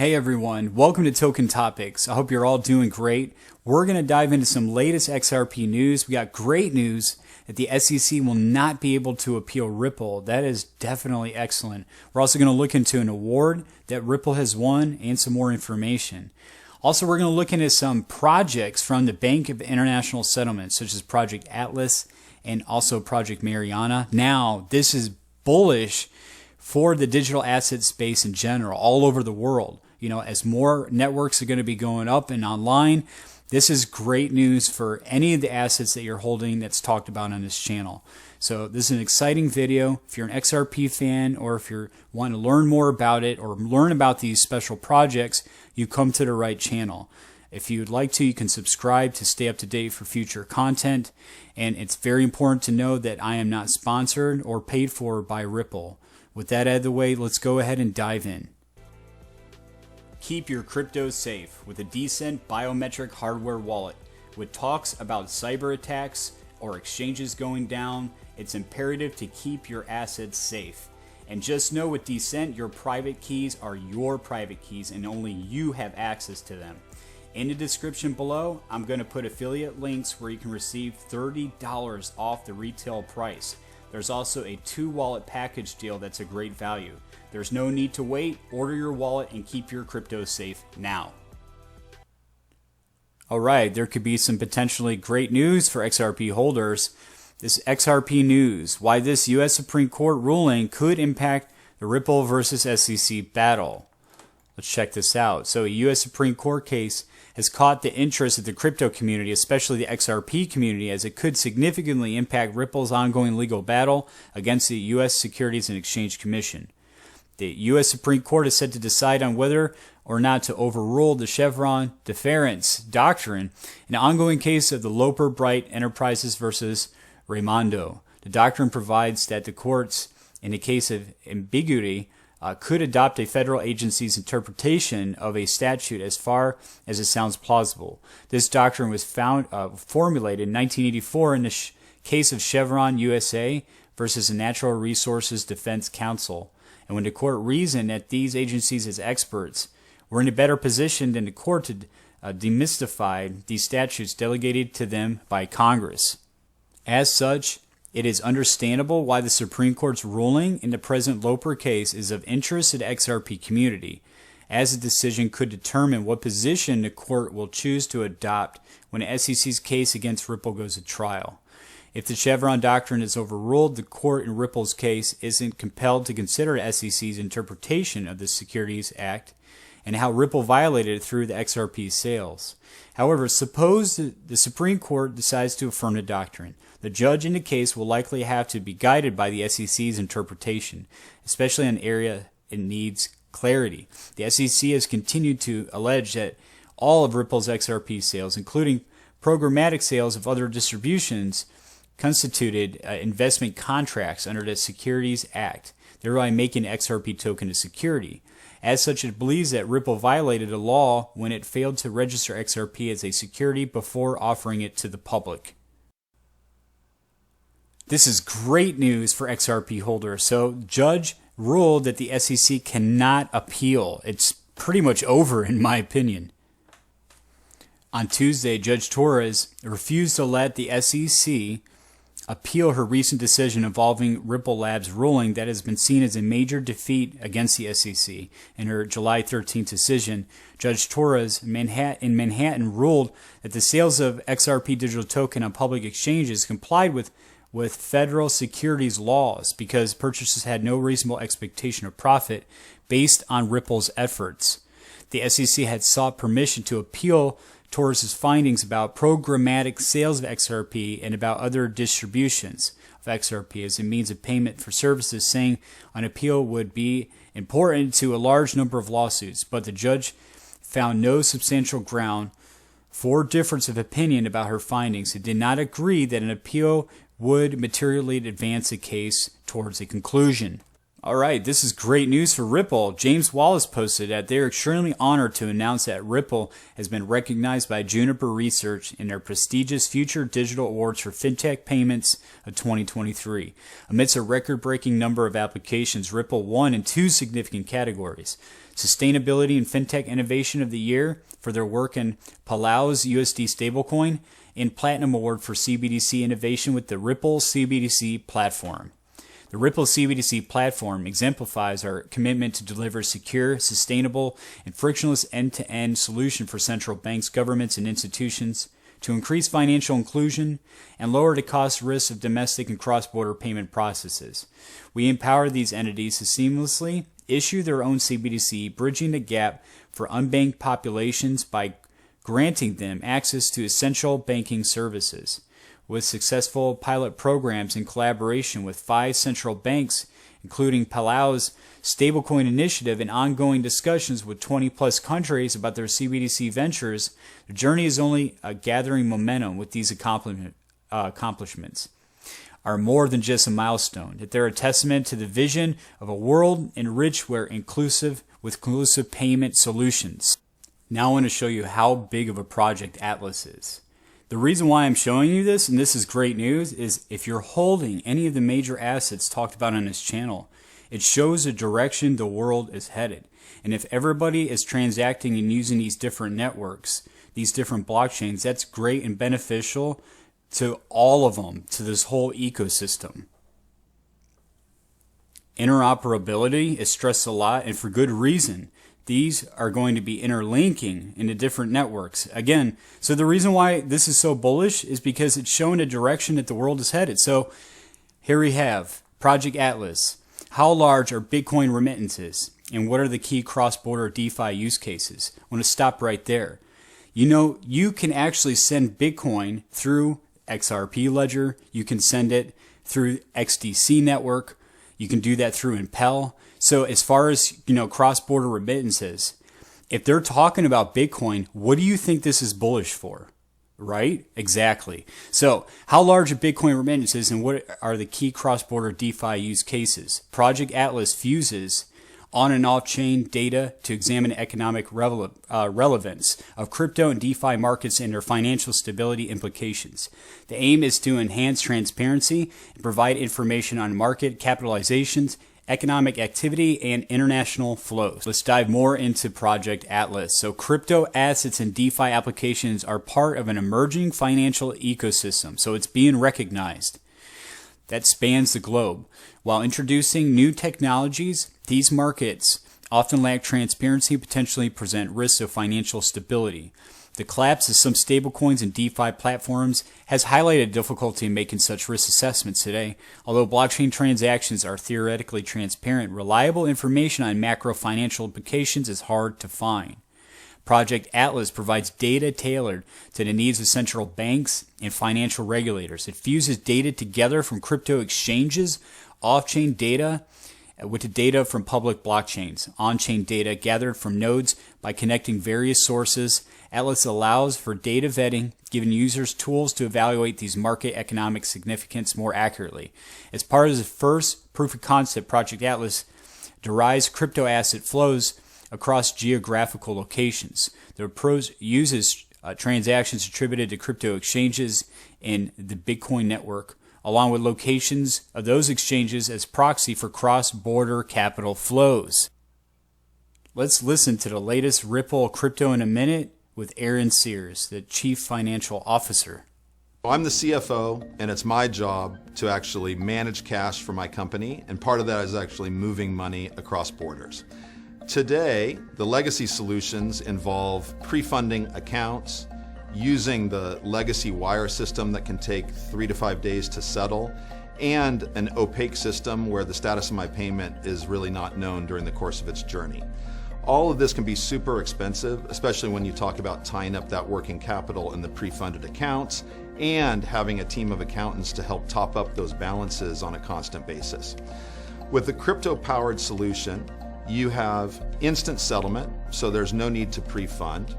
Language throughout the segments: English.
Hey everyone, welcome to Token Topics. I hope you're all doing great. We're going to dive into some latest XRP news. We got great news that the SEC will not be able to appeal Ripple. That is definitely excellent. We're also going to look into an award that Ripple has won and some more information. Also, we're going to look into some projects from the Bank of International Settlements, such as Project Atlas and also Project Mariana. Now, this is bullish for the digital asset space in general, all over the world. You know, as more networks are going to be going up and online, this is great news for any of the assets that you're holding that's talked about on this channel. So this is an exciting video. If you're an XRP fan or if you want to learn more about it or learn about these special projects, you come to the right channel. If you'd like to, you can subscribe to stay up to date for future content. And it's very important to know that I am not sponsored or paid for by Ripple. With that out of the way, let's go ahead and dive in. Keep your crypto safe with a DCENT biometric hardware wallet. With talks about cyber attacks or exchanges going down, it's imperative to keep your assets safe. And just know with DCENT, your private keys are your private keys and only you have access to them. In the description below, I'm going to put affiliate links where you can receive $30 off the retail price. There's also a 2-wallet package deal that's a great value. There's no need to wait. Order your wallet and keep your crypto safe now. Alright, there could be some potentially great news for XRP holders. This XRP news, why this US Supreme Court ruling could impact the Ripple versus SEC battle. Let's check this out. So a US Supreme Court case has caught the interest of the crypto community, especially the XRP community, as it could significantly impact Ripple's ongoing legal battle against the US Securities and Exchange Commission. The U.S. Supreme Court is set to decide on whether or not to overrule the Chevron deference doctrine in the ongoing case of the Loper Bright Enterprises versus Raimondo. The doctrine provides that the courts, in the case of ambiguity, could adopt a federal agency's interpretation of a statute as far as it sounds plausible. This doctrine was formulated in 1984 in the case of Chevron USA versus the Natural Resources Defense Council. And when the court reasoned that these agencies as experts were in a better position than the court to demystify these statutes delegated to them by Congress. As such, it is understandable why the Supreme Court's ruling in the present Loper case is of interest to the XRP community, as the decision could determine what position the court will choose to adopt when the SEC's case against Ripple goes to trial. If the Chevron doctrine is overruled, the court in Ripple's case isn't compelled to consider SEC's interpretation of the Securities Act and how Ripple violated it through the XRP sales. However, suppose the Supreme Court decides to affirm the doctrine. The judge in the case will likely have to be guided by the SEC's interpretation, especially in an area it needs clarity. The SEC has continued to allege that all of Ripple's XRP sales, including programmatic sales of other distributions, constituted investment contracts under the Securities Act, thereby making the XRP token a security. As such, it believes that Ripple violated a law when it failed to register XRP as a security before offering it to the public. This is great news for XRP holders. So, judge ruled that the SEC cannot appeal. It's pretty much over in my opinion. On Tuesday, Judge Torres refused to let the SEC appeal her recent decision involving Ripple Labs' ruling that has been seen as a major defeat against the SEC. In her July 13th decision, Judge Torres in Manhattan ruled that the sales of XRP digital token on public exchanges complied with federal securities laws because purchasers had no reasonable expectation of profit based on Ripple's efforts. The SEC had sought permission to appeal Torres' findings about programmatic sales of XRP and about other distributions of XRP as a means of payment for services, saying an appeal would be important to a large number of lawsuits, but the judge found no substantial ground for difference of opinion about her findings and did not agree that an appeal would materially advance the case towards a conclusion. Alright, this is great news for Ripple. James Wallace posted that they are extremely honored to announce that Ripple has been recognized by Juniper Research in their prestigious Future Digital Awards for FinTech Payments of 2023. Amidst a record-breaking number of applications, Ripple won in 2 significant categories: Sustainability and FinTech Innovation of the Year for their work in Palau's USD stablecoin, and Platinum Award for CBDC Innovation with the Ripple CBDC platform. The Ripple CBDC platform exemplifies our commitment to deliver secure, sustainable, and frictionless end-to-end solution for central banks, governments, and institutions to increase financial inclusion and lower the cost risks of domestic and cross-border payment processes. We empower these entities to seamlessly issue their own CBDC, bridging the gap for unbanked populations by granting them access to essential banking services. With successful pilot programs in collaboration with 5 central banks, including Palau's stablecoin initiative and ongoing discussions with 20-plus countries about their CBDC ventures, the journey is only gathering momentum. With these accomplishments are more than just a milestone, that they're a testament to the vision of a world enriched with inclusive payment solutions. Now I want to show you how big of a project Atlas is. The reason why I'm showing you this, and this is great news, is if you're holding any of the major assets talked about on this channel, it shows the direction the world is headed. And if everybody is transacting and using these different networks, these different blockchains, that's great and beneficial to all of them, to this whole ecosystem. Interoperability is stressed a lot, and for good reason. These are going to be interlinking into different networks. Again, so the reason why this is so bullish is because it's showing a direction that the world is headed. So here we have Project Atlas. How large are Bitcoin remittances? And what are the key cross-border DeFi use cases? I want to stop right there. You know, you can actually send Bitcoin through XRP Ledger. You can send it through XDC network. You can do that through Impel. So as far as, cross-border remittances, if they're talking about Bitcoin, what do you think this is bullish for? Right? Exactly. So how large are Bitcoin remittances and what are the key cross-border DeFi use cases? Project Atlas fuses on and off-chain data to examine economic relevance of crypto and DeFi markets and their financial stability implications. The aim is to enhance transparency and provide information on market capitalizations, economic activity, and international flows. Let's dive more into Project Atlas. So crypto assets and DeFi applications are part of an emerging financial ecosystem. So it's being recognized that spans the globe. While introducing new technologies, these markets often lack transparency and potentially present risks of financial stability. The collapse of some stablecoins and DeFi platforms has highlighted difficulty in making such risk assessments today. Although blockchain transactions are theoretically transparent, reliable information on macro financial implications is hard to find. Project Atlas provides data tailored to the needs of central banks and financial regulators. It fuses data together from crypto exchanges, off-chain data, with the data from public blockchains, on-chain data gathered from nodes by connecting various sources. Atlas allows for data vetting, giving users tools to evaluate these market economic significance more accurately. As part of the first proof of concept, Project Atlas derives crypto asset flows across geographical locations. The approach uses transactions attributed to crypto exchanges in the Bitcoin network, along with locations of those exchanges as proxy for cross-border capital flows. Let's listen to the latest Ripple Crypto in a Minute with Aaron Sears, the Chief Financial Officer. I'm the CFO, and it's my job to actually manage cash for my company, and part of that is actually moving money across borders. Today, the legacy solutions involve pre-funding accounts, using the legacy wire system that can take 3 to 5 days to settle, and an opaque system where the status of my payment is really not known during the course of its journey. All of this can be super expensive, especially when you talk about tying up that working capital in the pre-funded accounts and having a team of accountants to help top up those balances on a constant basis. With the crypto-powered solution, you have instant settlement, so there's no need to pre-fund.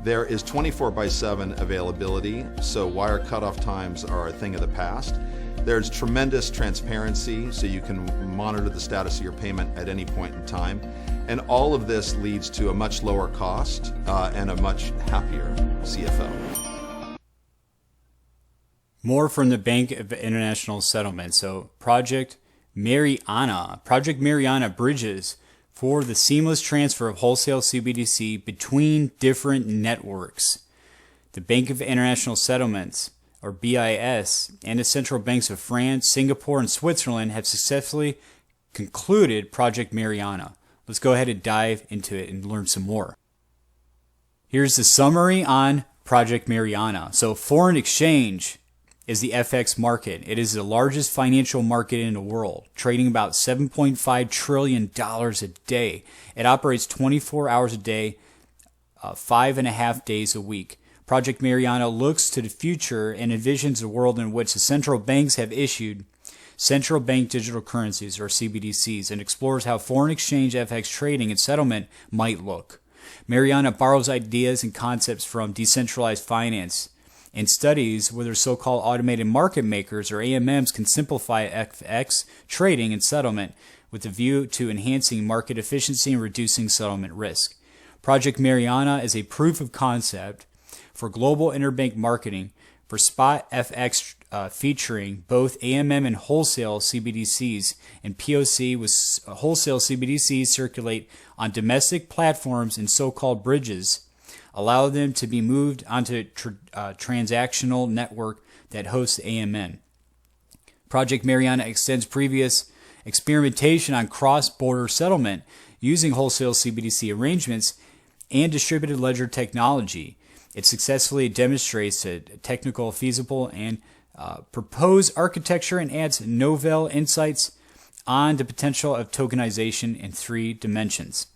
There is 24/7 availability, so wire cutoff times are a thing of the past. There's tremendous transparency, so you can monitor the status of your payment at any point in time. And all of this leads to a much lower cost and a much happier CFO. More from the Bank of International Settlements. So Project Mariana. Project Mariana bridges for the seamless transfer of wholesale CBDC between different networks. The Bank of International Settlements, or BIS, and the central banks of France, Singapore, and Switzerland have successfully concluded Project Mariana. Let's go ahead and dive into it and learn some more. Here's the summary on Project Mariana. So foreign exchange is the FX market. It is the largest financial market in the world, trading about $7.5 trillion a day. It operates 24 hours a day, 5.5 days a week. Project Mariana looks to the future and envisions a world in which the central banks have issued central bank digital currencies, or CBDCs, and explores how foreign exchange FX trading and settlement might look. Mariana borrows ideas and concepts from decentralized finance and studies whether so-called automated market makers, or AMMs, can simplify FX trading and settlement with a view to enhancing market efficiency and reducing settlement risk. Project Mariana is a proof of concept for global interbank marketing for spot FX featuring both AMM and wholesale CBDCs, and POC with wholesale CBDCs circulate on domestic platforms and so-called bridges, allow them to be moved onto a transactional network that hosts AMM. Project Mariana extends previous experimentation on cross-border settlement using wholesale CBDC arrangements and distributed ledger technology. It successfully demonstrates a technical, feasible, and proposed architecture and adds novel insights on the potential of tokenization in 3 dimensions.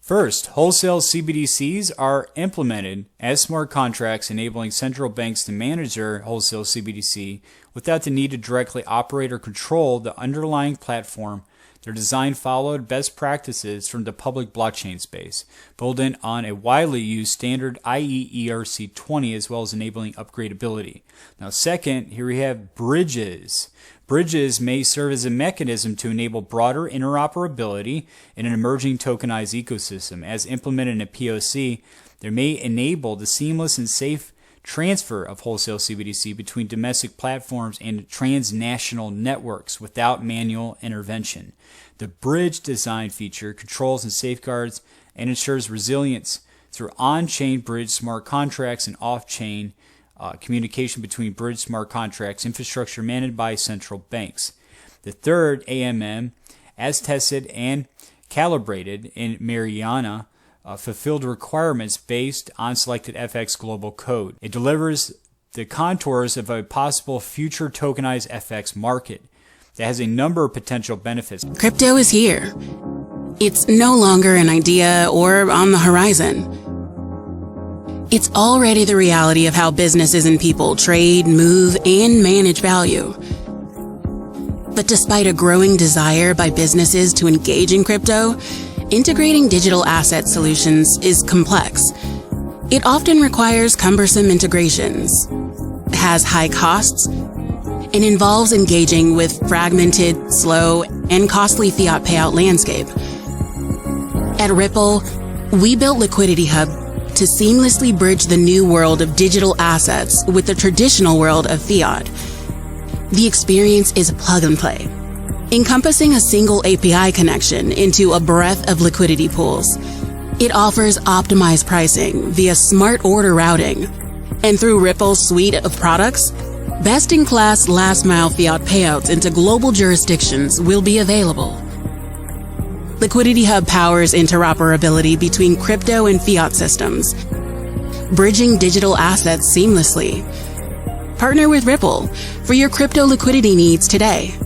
First, wholesale CBDCs are implemented as smart contracts, enabling central banks to manage their wholesale CBDC without the need to directly operate or control the underlying platform. Their design followed best practices from the public blockchain space, building on a widely used standard, i.e. ERC20, as well as enabling upgradability. Now, second, here we have bridges. Bridges may serve as a mechanism to enable broader interoperability in an emerging tokenized ecosystem. As implemented in a POC, they may enable the seamless and safe transfer of wholesale CBDC between domestic platforms and transnational networks without manual intervention. The bridge design feature controls and safeguards and ensures resilience through on-chain bridge smart contracts and off-chain communication between bridge smart contracts infrastructure managed by central banks. The third, AMM, as tested and calibrated in Mariana, fulfilled requirements based on selected FX global code. It delivers the contours of a possible future tokenized FX market that has a number of potential benefits. Crypto is here. It's no longer an idea or on the horizon. It's already the reality of how businesses and people trade, move, and manage value. But despite a growing desire by businesses to engage in crypto, integrating digital asset solutions is complex. It often requires cumbersome integrations, has high costs, and involves engaging with fragmented, slow, and costly fiat payout landscape. At Ripple, we built Liquidity Hub to seamlessly bridge the new world of digital assets with the traditional world of fiat. The experience is plug and play, encompassing a single API connection into a breadth of liquidity pools. It offers optimized pricing via smart order routing, and through Ripple's suite of products, best-in-class last-mile fiat payouts into global jurisdictions will be available. Liquidity Hub powers interoperability between crypto and fiat systems, bridging digital assets seamlessly. Partner with Ripple for your crypto liquidity needs today.